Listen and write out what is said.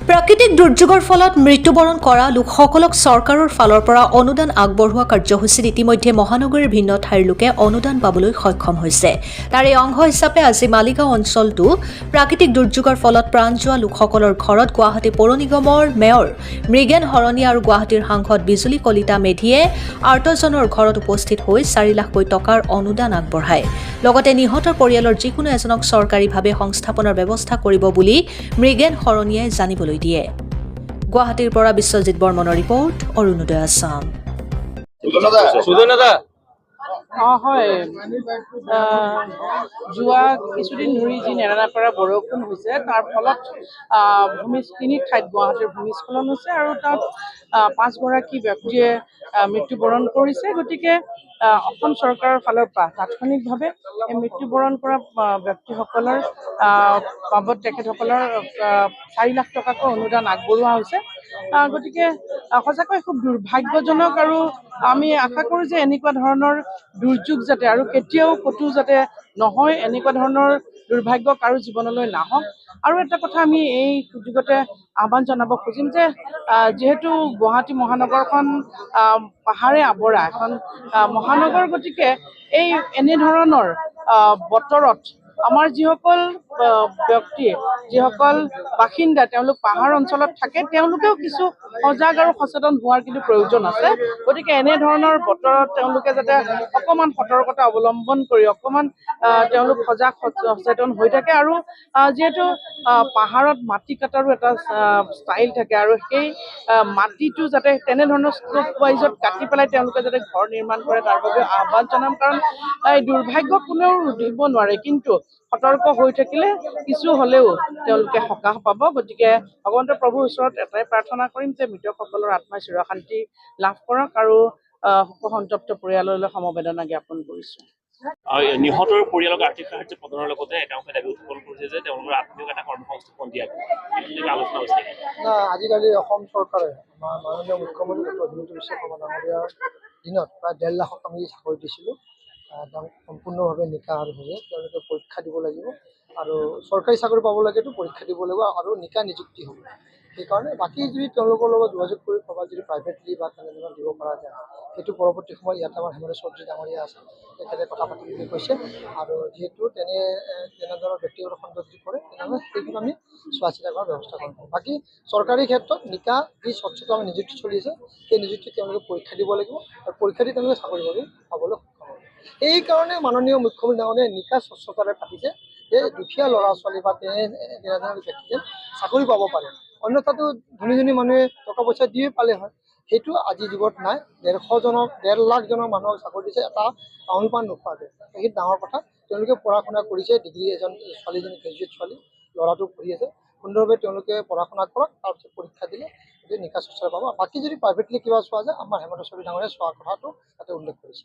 প্ৰাকৃতিক দুৰ্যোগৰ ফলত মৃত্যুবৰণ কৰা লোকসকলক চৰকাৰৰ ফালৰ পৰা অনুদান আগবঢ়োৱা কাৰ্যসূচীত ইতিমধ্যে মহানগৰীৰ ভিন্ন ঠাইৰ লোকে অনুদান পাবলৈ সক্ষম হৈছে। তাৰে অংশ হিচাপে আজি মালিগাঁও অঞ্চলটো প্ৰাকৃতিক দুৰ্যোগৰ ফলত প্ৰাণ যোৱা লোকসকলৰ ঘৰত গুৱাহাটী পৌৰ নিগমৰ মেয়ৰ মৃগেন শৰণীয়া আৰু গুৱাহাটীৰ সাংসদ বিজুলী কলিতা মেধিয়ে আৰ্তজনৰ ঘৰত উপস্থিত হৈ 4 লাখকৈ টকাৰ অনুদান আগবঢ়ায়। লগতে নিহতৰ পৰিয়ালৰ যিকোনো এজনক চৰকাৰীভাৱে সংস্থাপনৰ ব্যৱস্থা কৰিব বুলি মৃগেন শৰণীয়াই জানিবলৈ দিয়ে। গুৱাহাটীৰ পৰা বিশ্বজিৎ বৰ্মনৰ ৰিপৰ্ট, অৰুণোদয় আছাম। হয়, যোৱা কিছুদিন ধৰি যি নেৰানেপেৰা বৰষুণ হৈছে তাৰ ফলত তিনি ঠাইত গুৱাহাটীৰ ভূমিস্খলন হৈছে আৰু তাত 5গৰাকী ব্যক্তিয়ে মৃত্যুবৰণ কৰিছে। গতিকে অসম চৰকাৰৰ ফালৰ পৰা তাৎক্ষণিকভাৱে এই মৃত্যুবৰণ কৰা ব্যক্তিসকলৰ বাবদ তেখেতসকলৰ 4 লাখ টকাকৈ অনুদান আগবঢ়োৱা হৈছে। গতিকে সঁচাকৈ খুব দুৰ্ভাগ্যজনক আৰু আমি আশা কৰোঁ যে এনেকুৱা ধৰণৰ দুৰ্যোগ যাতে আৰু কেতিয়াও ক'তো যাতে নহয়, এনেকুৱা ধৰণৰ দুৰ্ভাগ্য কাৰো জীৱনলৈ নাহক। আৰু এটা কথা আমি এই সুযোগতে আহ্বান জনাব খুজিম যে যিহেতু গুৱাহাটী মহানগৰখন পাহাৰে আৱৰা এখন মহানগৰ, গতিকে এই এনেধৰণৰ বতৰত আমাৰ যিসকল ব্যক্তি, যিসকল বাসিন্দা তেওঁলোক পাহাৰ অঞ্চলত থাকে, তেওঁলোকেও কিছু সজাগ আৰু সচেতন হোৱাৰ কিন্তু প্ৰয়োজন আছে। গতিকে এনেধৰণৰ বতৰত তেওঁলোকে যাতে অকণমান সতৰ্কতা অৱলম্বন কৰি অকণমান তেওঁলোক সজাগ সচেতন হৈ থাকে। আৰু যিহেতু পাহাৰত মাটি কটাৰো এটা ষ্টাইল থাকে আৰু সেই মাটিটো যাতে তেনেধৰণৰ ষ্ট্ৰক ৱাইজত কাটি পেলাই তেওঁলোকে যাতে ঘৰ নিৰ্মাণ কৰে তাৰ বাবে আহ্বান জনাম। কাৰণ এই দুৰ্ভাগ্য কোনেও ৰুধিব নোৱাৰে, কিন্তু সতৰ্ক হৈ থাকিলে কিছু হ'লেও তেওঁলোকে সকাহ পাব। গতিকে ভগৱন্ত প্ৰভুৰ ওচৰত এটাই প্ৰাৰ্থনা কৰিম যে মৃতকসকলৰ আত্মাই চিৰশান্তি লাভ কৰক আৰু শোকসন্তপ্ত পৰিয়াললৈ সমবেদনা জ্ঞাপন কৰিছোঁ। নিহতৰ পৰিয়ালক আৰ্থিক সাহায্য প্ৰদানৰ লগতে একাংশই দাবী উত্থাপন কৰিছে যে তেওঁলোকৰ আত্মীয়ক এটা কৰ্মসংস্থাপন দিয়াটো আলোচনা হৈছে। আজিকালি অসম চৰকাৰে আমাৰ মাননীয় মুখ্যমন্ত্ৰী ডক্টৰ হিমন্ত বিশ্ব শৰ্মা ডাঙৰীয়াৰ দিনত প্ৰায় 1.5 লাখক আমি চাকৰি দিছিলোঁ। সম্পূৰ্ণভাৱে নিকা আৰু হ'লে তেওঁলোকে পৰীক্ষা দিব লাগিব আৰু চৰকাৰী চাকৰি পাব লাগেতো পৰীক্ষা দিব লাগিব আৰু নিকা নিযুক্তি হ'ব। সেইকাৰণে বাকী যদি তেওঁলোকৰ লগত যোগাযোগ কৰি ক'ৰবাত যদি প্ৰাইভেটলি বা তেনেধৰণৰ দিব পৰা যায়, সেইটো পৰৱৰ্তী সময়ত ইয়াত আমাৰ হেমন্ত চৌধুৰী ডাঙৰীয়া আছে, তেখেতে কথা পাতিম বুলি কৈছে। আৰু যিহেতু তেনেধৰণৰ ব্যক্তিগত খণ্ডত যদি কৰে তেনেহ'লে সেইবোৰ আমি চোৱা চিতা কৰাৰ ব্যৱস্থা কৰিম। বাকী চৰকাৰী ক্ষেত্ৰত নিকা যি স্বচ্ছতা আমাৰ নিযুক্তি চলি আছে, সেই নিযুক্তি তেওঁলোকে পৰীক্ষা দিব লাগিব আৰু পৰীক্ষা দি তেওঁলোকে চাকৰি কৰি পাবলৈ সক্ষম হ'ব। এইকাৰণে মাননীয় মুখ্যমন্ত্ৰী ডাঙৰীয়াই নিকা স্বচ্ছতাৰে পাতিছে যে দুখীয়া ল'ৰা ছোৱালী বা তেনেধৰণৰ ব্যক্তিয়ে চাকৰি পাব পাৰে। অন্যথাতো ধনী ধনী মানুহে টকা পইচা দিয়ে পালে হয়, সেইটো আজিৰ যুগত নাই। 1.5 লাখজনৰ মানুহক চাকৰি দিছে এটা তামোল পাণ নোখোৱাকৈ, সেইটো ডাঙৰ কথা। তেওঁলোকে পঢ়া শুনা কৰিছে, ডিগ্ৰী এজন ছোৱালীজনী গ্ৰেজুৱেট ছোৱালী, ল'ৰাটো পঢ়ি আছে। সুন্দৰভাৱে তেওঁলোকে পঢ়া শুনা কৰক, তাৰপিছত পৰীক্ষা দিলে সেইটো নিকা স্বচ্ছতা পাব। বাকী যদি প্ৰাইভেটলি কিবা চোৱা যায়, আমাৰ হেমন্ত চৌধুৰী ডাঙৰীয়াই চোৱাৰ কথাটো তাতে উল্লেখ কৰিছে।